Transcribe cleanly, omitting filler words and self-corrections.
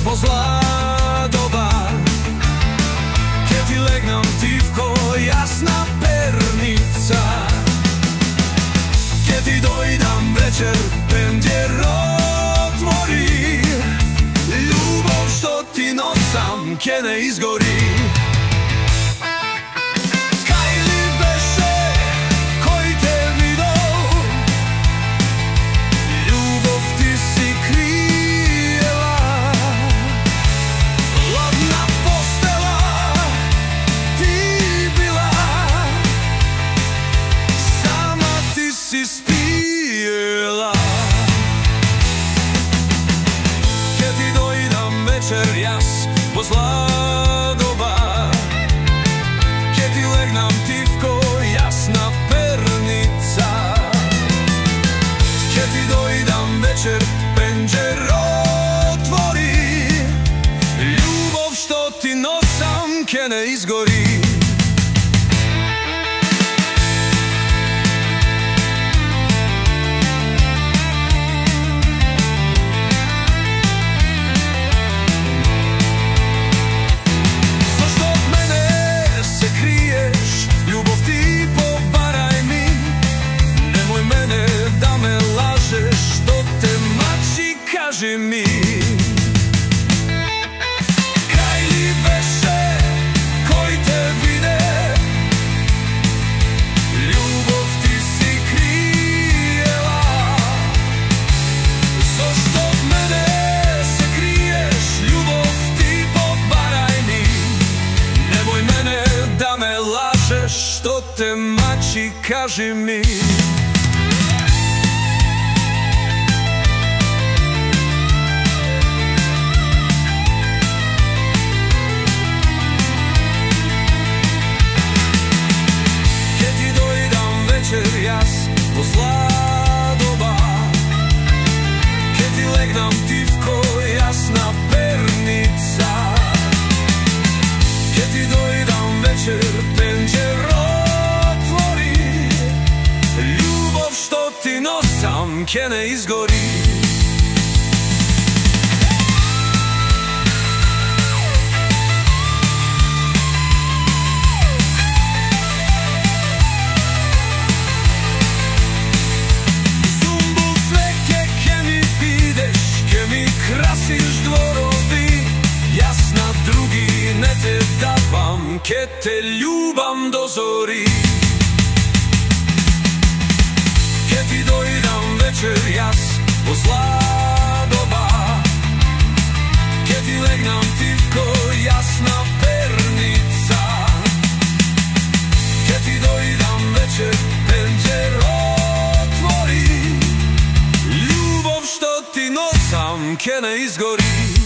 во зла доба, ке ти легнам тивко, јасна перница, ке ти дојдам вечер, пендер отвори, љубов што ти носам ке не изгори. Si spijela, ке ti dojdam večer jas po zla doba, ке ti legnam tivko, jasna pernica, ке ti dojdam večer, penđer otvori, ljubov što ti nosam ке ne izgori. Кажи ми, кај ли беше кој те виде, љубов ти си криела, зошто од мене се криеш, љубов ти побарај ми, немој мене да ме лажеш, што те мачи, кажи ми. Јас во зла доба, ке ти легнам тивко, јасна перница, ке ти дојдам вечер, пенđер отвори, љубов што ти носам ке не изгори. Ке те љубам до зори, ке ти дојдам вечер јас во зла доба, ке ти легнам тивко, јасна перница, ке ти дојдам вечер, пенđер отвори, љубов што ти носам ке не изгори.